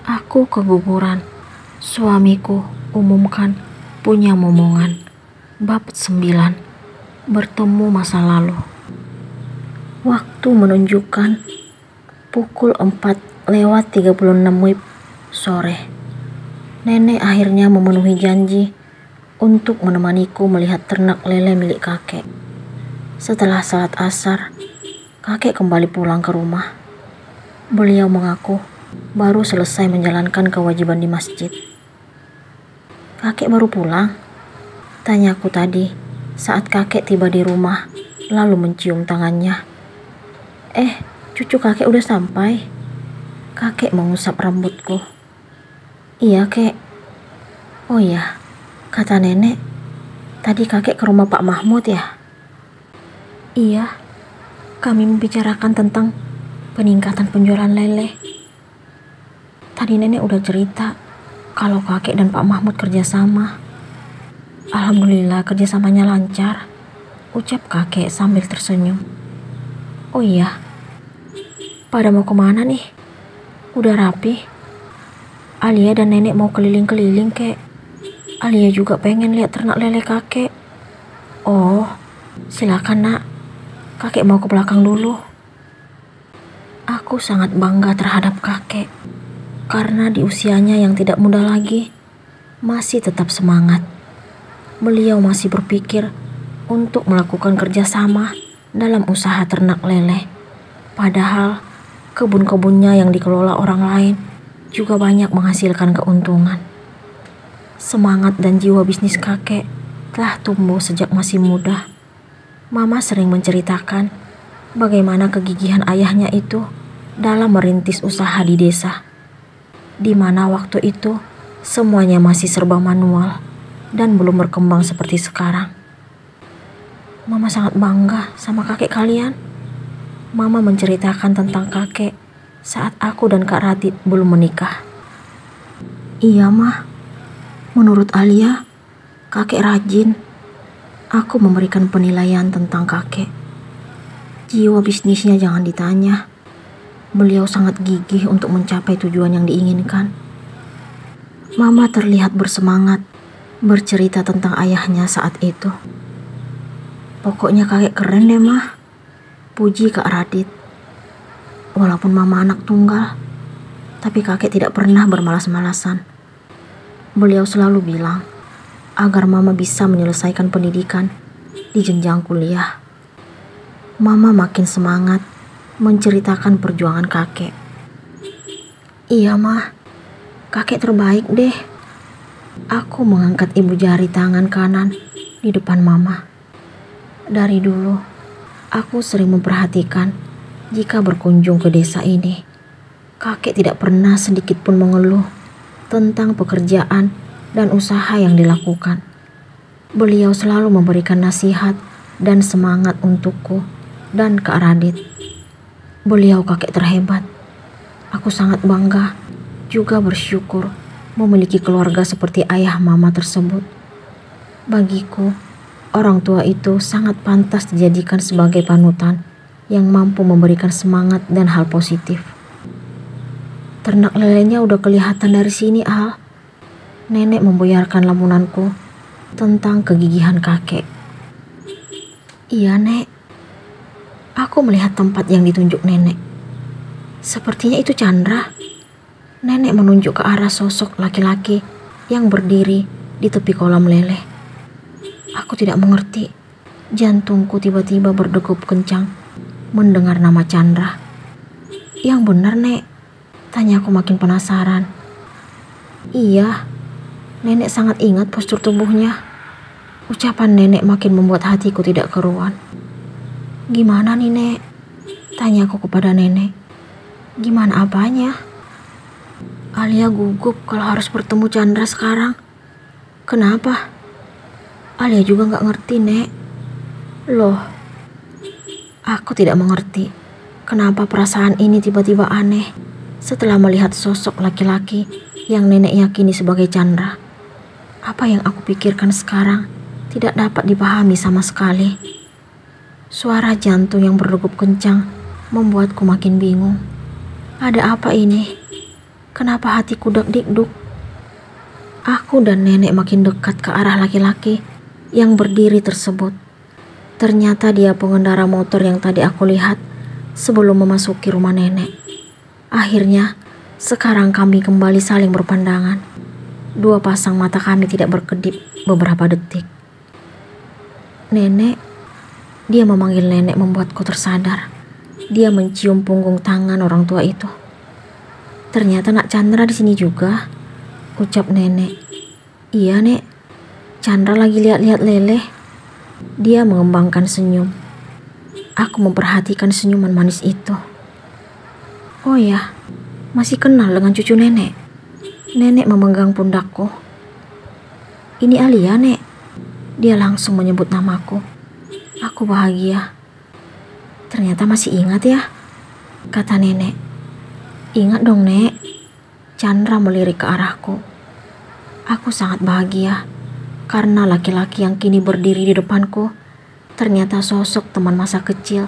Aku keguguran. Suamiku umumkan punya momongan. Bab 9. Bertemu masa lalu. Waktu menunjukkan pukul 4:36 WIB sore. Nenek akhirnya memenuhi janji untuk menemaniku melihat ternak lele milik kakek. Setelah salat asar, kakek kembali pulang ke rumah. Beliau mengaku baru selesai menjalankan kewajiban di masjid. "Kakek baru pulang?" tanyaku tadi saat kakek tiba di rumah lalu mencium tangannya. Cucu kakek udah sampai." Kakek mengusap rambutku. "Iya, Kek." "Oh ya, kata nenek, tadi kakek ke rumah Pak Mahmud ya?" "Iya, kami membicarakan tentang peningkatan penjualan lele. Tadi nenek udah cerita kalau kakek dan Pak Mahmud kerjasama. Alhamdulillah kerjasamanya lancar," ucap kakek sambil tersenyum. "Oh iya, pada mau kemana nih? Udah rapi? Alia dan nenek mau keliling-keliling, Kek. Alia juga pengen lihat ternak lele kakek." "Oh, silakan nak. Kakek mau ke belakang dulu." Aku sangat bangga terhadap kakek karena di usianya yang tidak muda lagi masih tetap semangat. Beliau masih berpikir untuk melakukan kerjasama dalam usaha ternak lele. Padahal kebun-kebunnya yang dikelola orang lain juga banyak menghasilkan keuntungan. Semangat dan jiwa bisnis kakek telah tumbuh sejak masih muda. Mama sering menceritakan bagaimana kegigihan ayahnya itu dalam merintis usaha di desa, di mana waktu itu semuanya masih serba manual dan belum berkembang seperti sekarang. "Mama sangat bangga sama kakek kalian." Mama menceritakan tentang kakek saat aku dan Kak Radit belum menikah. "Iya, Mah. Menurut Alia, kakek rajin." Aku memberikan penilaian tentang kakek. Jiwa bisnisnya jangan ditanya. Beliau sangat gigih untuk mencapai tujuan yang diinginkan. Mama terlihat bersemangat bercerita tentang ayahnya saat itu. "Pokoknya kakek keren deh, Mah," puji Kak Radit. Walaupun Mama anak tunggal, tapi kakek tidak pernah bermalas-malasan. Beliau selalu bilang agar Mama bisa menyelesaikan pendidikan di jenjang kuliah. Mama makin semangat menceritakan perjuangan kakek. "Iya, Mah. Kakek terbaik deh." Aku mengangkat ibu jari tangan kanan di depan Mama. Dari dulu, aku sering memperhatikan jika berkunjung ke desa ini. Kakek tidak pernah sedikit pun mengeluh tentang pekerjaan dan usaha yang dilakukan. Beliau selalu memberikan nasihat dan semangat untukku dan Kak Radit. Beliau kakek terhebat. Aku sangat bangga, juga bersyukur memiliki keluarga seperti ayah Mama tersebut. Bagiku, orang tua itu sangat pantas dijadikan sebagai panutan yang mampu memberikan semangat dan hal positif. "Ternak lelenya udah kelihatan dari sini, Al." Nenek membuyarkan lamunanku tentang kegigihan kakek. "Iya, Nek. Aku melihat tempat yang ditunjuk nenek. Sepertinya itu Chandra." Nenek menunjuk ke arah sosok laki-laki yang berdiri di tepi kolam lele. Aku tidak mengerti. Jantungku tiba-tiba berdegup kencang mendengar nama Chandra. "Yang benar, Nek?" tanyaku makin penasaran. "Iya." Nenek sangat ingat postur tubuhnya. Ucapan nenek makin membuat hatiku tidak keruan. "Gimana nih, Nek?" tanyaku kepada nenek. "Gimana apanya?" "Alia gugup kalau harus bertemu Chandra sekarang." "Kenapa?" "Alia juga gak ngerti, Nek." "Loh?" Aku tidak mengerti kenapa perasaan ini tiba-tiba aneh setelah melihat sosok laki-laki yang nenek yakini sebagai Chandra. Apa yang aku pikirkan sekarang tidak dapat dipahami sama sekali. Suara jantung yang berdegup kencang membuatku makin bingung. Ada apa ini? Kenapa hatiku deg-degduk? Aku dan nenek makin dekat ke arah laki-laki yang berdiri tersebut. Ternyata dia pengendara motor yang tadi aku lihat sebelum memasuki rumah nenek. Akhirnya, sekarang kami kembali saling berpandangan. Dua pasang mata kami tidak berkedip beberapa detik. Nenek, dia memanggil nenek membuatku tersadar. Dia mencium punggung tangan orang tua itu. Ternyata Nak Chandra di sini juga, ucap nenek. Iya, Nek. Chandra lagi lihat-lihat leleh. Dia mengembangkan senyum. Aku memperhatikan senyuman manis itu. Oh ya, masih kenal dengan cucu nenek. Nenek memegang pundakku. Ini Alia, Nek. Dia langsung menyebut namaku. Aku bahagia. Ternyata masih ingat ya, kata nenek. Ingat dong, Nek. Chandra melirik ke arahku. Aku sangat bahagia karena laki-laki yang kini berdiri di depanku ternyata sosok teman masa kecil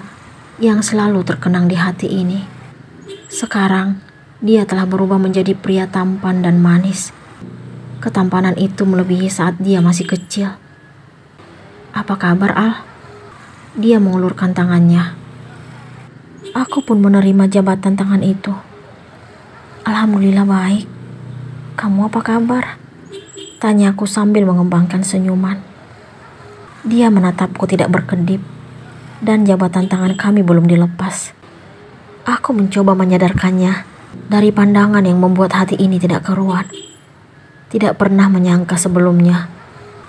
yang selalu terkenang di hati ini. Sekarang dia telah berubah menjadi pria tampan dan manis. Ketampanan itu melebihi saat dia masih kecil. Apa kabar, Al? Dia mengulurkan tangannya. Aku pun menerima jabatan tangan itu. Alhamdulillah baik. Kamu apa kabar? Tanyaku sambil mengembangkan senyuman. Dia menatapku tidak berkedip, dan jabatan tangan kami belum dilepas. Aku mencoba menyadarkannya dari pandangan yang membuat hati ini tidak keruan. Tidak pernah menyangka sebelumnya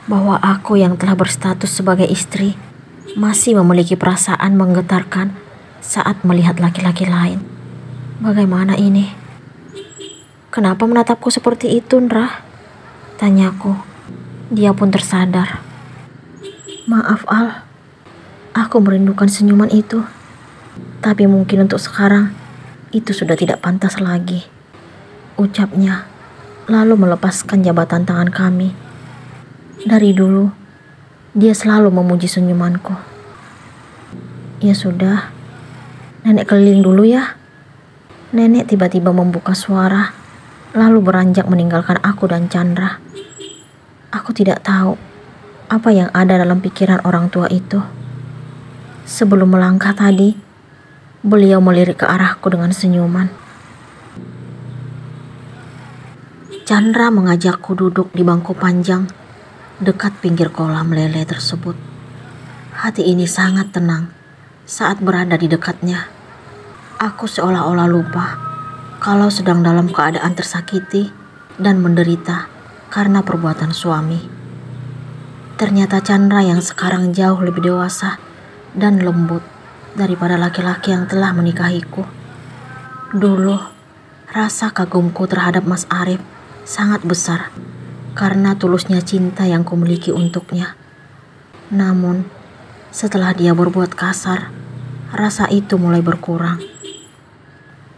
bahwa aku yang telah berstatus sebagai istri masih memiliki perasaan menggetarkan saat melihat laki-laki lain. Bagaimana ini? Kenapa menatapku seperti itu, Ndra? Tanyaku. Dia pun tersadar. Maaf, Al. Aku merindukan senyuman itu. Tapi mungkin untuk sekarang, itu sudah tidak pantas lagi. Ucapnya, lalu melepaskan jabatan tangan kami. Dari dulu, dia selalu memuji senyumanku. Ya sudah, nenek keliling dulu ya. Nenek tiba-tiba membuka suara, lalu beranjak meninggalkan aku dan Chandra. Aku tidak tahu apa yang ada dalam pikiran orang tua itu. Sebelum melangkah tadi, beliau melirik ke arahku dengan senyuman. Chandra mengajakku duduk di bangku panjang dekat pinggir kolam lele tersebut. Hati ini sangat tenang saat berada di dekatnya. Aku seolah-olah lupa kalau sedang dalam keadaan tersakiti dan menderita karena perbuatan suami. Ternyata Chandra yang sekarang jauh lebih dewasa dan lembut daripada laki-laki yang telah menikahiku. Dulu, rasa kagumku terhadap Mas Arif sangat besar karena tulusnya cinta yang kumiliki untuknya. Namun, setelah dia berbuat kasar, rasa itu mulai berkurang.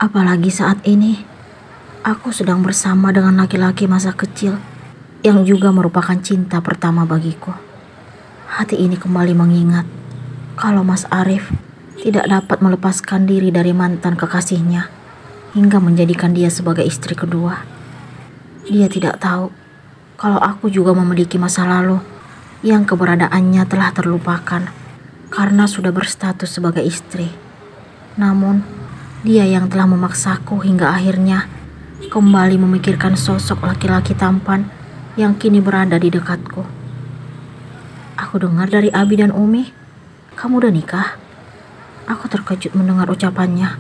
Apalagi saat ini, aku sedang bersama dengan laki-laki masa kecil yang juga merupakan cinta pertama bagiku. Hati ini kembali mengingat kalau Mas Arif tidak dapat melepaskan diri dari mantan kekasihnya hingga menjadikan dia sebagai istri kedua. Dia tidak tahu kalau aku juga memiliki masa lalu yang keberadaannya telah terlupakan karena sudah berstatus sebagai istri. Namun, dia yang telah memaksaku hingga akhirnya kembali memikirkan sosok laki-laki tampan yang kini berada di dekatku. Aku dengar dari Abi dan Umi, kamu udah nikah? Aku terkejut mendengar ucapannya.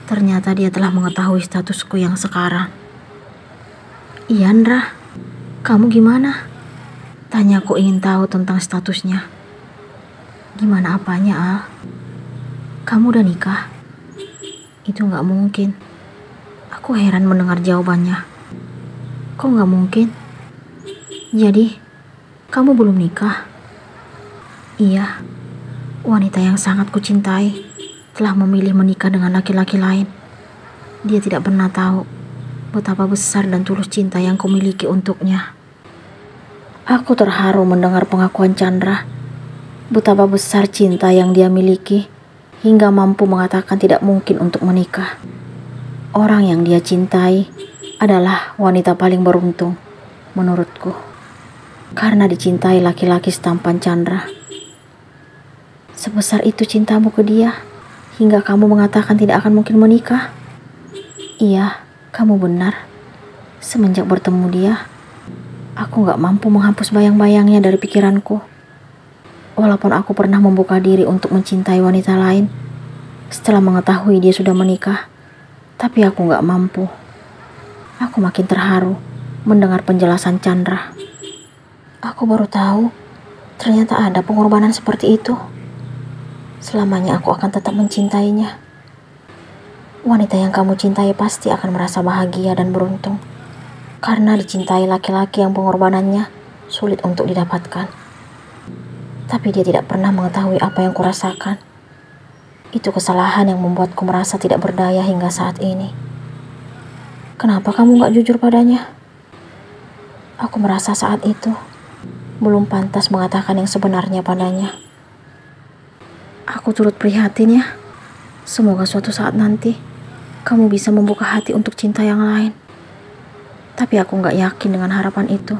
Ternyata dia telah mengetahui statusku yang sekarang. Iya, Ndra, kamu gimana? Tanyaku ingin tahu tentang statusnya. Gimana apanya, Al? Kamu udah nikah? Itu gak mungkin. Aku heran mendengar jawabannya. Kok gak mungkin? Jadi, kamu belum nikah? Iya, wanita yang sangat kucintai telah memilih menikah dengan laki-laki lain. Dia tidak pernah tahu betapa besar dan tulus cinta yang kumiliki untuknya. Aku terharu mendengar pengakuan Chandra. Betapa besar cinta yang dia miliki hingga mampu mengatakan tidak mungkin untuk menikah. Orang yang dia cintai adalah wanita paling beruntung menurutku, karena dicintai laki-laki setampan Chandra. Sebesar itu cintamu ke dia hingga kamu mengatakan tidak akan mungkin menikah. Iya, kamu benar. Semenjak bertemu dia, aku gak mampu menghapus bayang-bayangnya dari pikiranku. Walaupun aku pernah membuka diri untuk mencintai wanita lain setelah mengetahui dia sudah menikah, tapi aku gak mampu. Aku makin terharu mendengar penjelasan Chandra. Aku baru tahu ternyata ada pengorbanan seperti itu. Selamanya aku akan tetap mencintainya. Wanita yang kamu cintai pasti akan merasa bahagia dan beruntung karena dicintai laki-laki yang pengorbanannya sulit untuk didapatkan. Tapi dia tidak pernah mengetahui apa yang kurasakan. Itu kesalahan yang membuatku merasa tidak berdaya hingga saat ini. Kenapa kamu gak jujur padanya? Aku merasa saat itu belum pantas mengatakan yang sebenarnya padanya. Aku turut prihatin ya. Semoga suatu saat nanti kamu bisa membuka hati untuk cinta yang lain. Tapi aku gak yakin dengan harapan itu,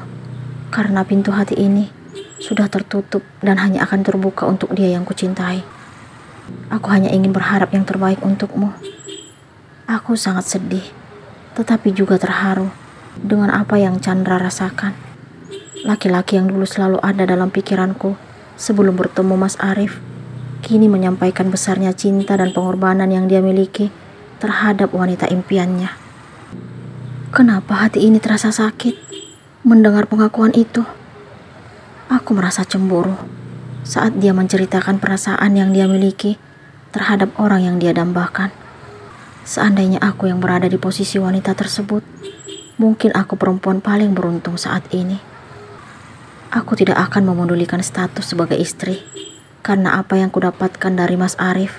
karena pintu hati ini sudah tertutup dan hanya akan terbuka untuk dia yang kucintai. Aku hanya ingin berharap yang terbaik untukmu. Aku sangat sedih, tetapi juga terharu dengan apa yang Chandra rasakan. Laki-laki yang dulu selalu ada dalam pikiranku sebelum bertemu Mas Arif, kini menyampaikan besarnya cinta dan pengorbanan yang dia miliki terhadap wanita impiannya. Kenapa hati ini terasa sakit mendengar pengakuan itu? Aku merasa cemburu saat dia menceritakan perasaan yang dia miliki terhadap orang yang dia dambakan. Seandainya aku yang berada di posisi wanita tersebut, mungkin aku perempuan paling beruntung saat ini. Aku tidak akan memedulikan status sebagai istri, karena apa yang kudapatkan dari Mas Arif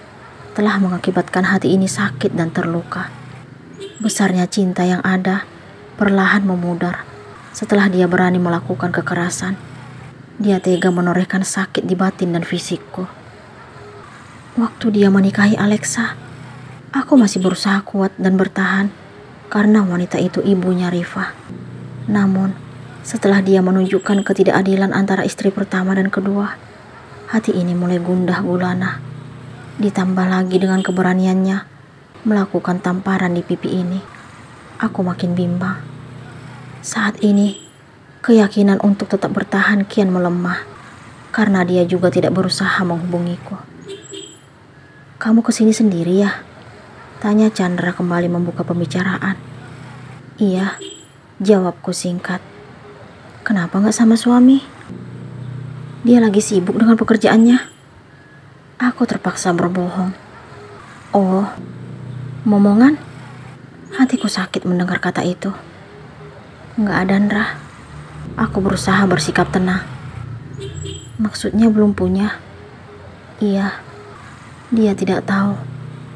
telah mengakibatkan hati ini sakit dan terluka. Besarnya cinta yang ada perlahan memudar setelah dia berani melakukan kekerasan. Dia tega menorehkan sakit di batin dan fisikku. Waktu dia menikahi Alexa, aku masih berusaha kuat dan bertahan karena wanita itu ibunya Rifa. Namun, setelah dia menunjukkan ketidakadilan antara istri pertama dan kedua, hati ini mulai gundah gulana. Ditambah lagi dengan keberaniannya melakukan tamparan di pipi ini, aku makin bimbang. Saat ini, keyakinan untuk tetap bertahan kian melemah karena dia juga tidak berusaha menghubungiku. Kamu kesini sendiri ya? Tanya Chandra kembali membuka pembicaraan. Iya, jawabku singkat. Kenapa gak sama suami? Dia lagi sibuk dengan pekerjaannya. Aku terpaksa berbohong. Oh, momongan? Hatiku sakit mendengar kata itu. Gak ada, Ndra. Aku berusaha bersikap tenang. Maksudnya belum punya? Iya, dia tidak tahu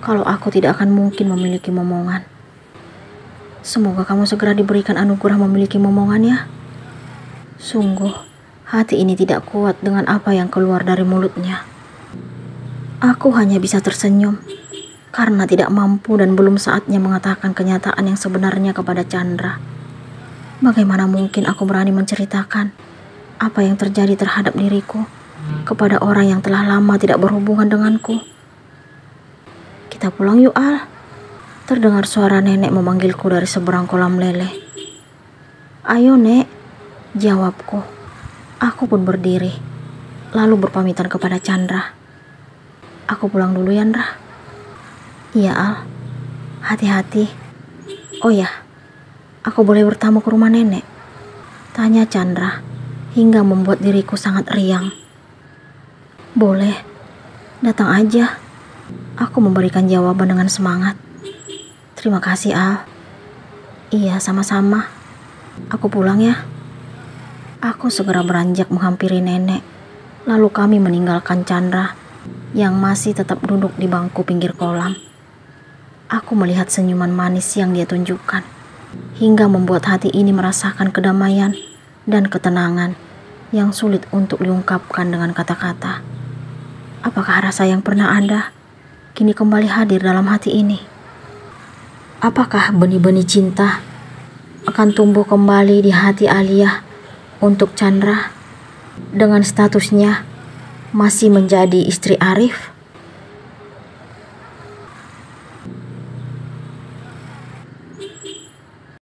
kalau aku tidak akan mungkin memiliki momongan. Semoga kamu segera diberikan anugerah memiliki momongan ya. Sungguh, hati ini tidak kuat dengan apa yang keluar dari mulutnya. Aku hanya bisa tersenyum karena tidak mampu dan belum saatnya mengatakan kenyataan yang sebenarnya kepada Chandra. Bagaimana mungkin aku berani menceritakan apa yang terjadi terhadap diriku kepada orang yang telah lama tidak berhubungan denganku? Kita pulang yuk, Al. Terdengar suara nenek memanggilku dari seberang kolam lele. Ayo, Nek, jawabku. Aku pun berdiri, lalu berpamitan kepada Chandra. Aku pulang dulu ya, Ndra. Iya, Al. Hati-hati. Oh ya, aku boleh bertamu ke rumah nenek? Tanya Chandra hingga membuat diriku sangat riang. Boleh, datang aja. Aku memberikan jawaban dengan semangat. Terima kasih, Al. Iya, sama-sama. Aku pulang ya. Aku segera beranjak menghampiri nenek. Lalu kami meninggalkan Chandra yang masih tetap duduk di bangku pinggir kolam. Aku melihat senyuman manis yang dia tunjukkan, hingga membuat hati ini merasakan kedamaian dan ketenangan yang sulit untuk diungkapkan dengan kata-kata. Apakah rasa yang pernah ada kini kembali hadir dalam hati ini? Apakah benih-benih cinta akan tumbuh kembali di hati Alia untuk Chandra dengan statusnya masih menjadi istri Arif?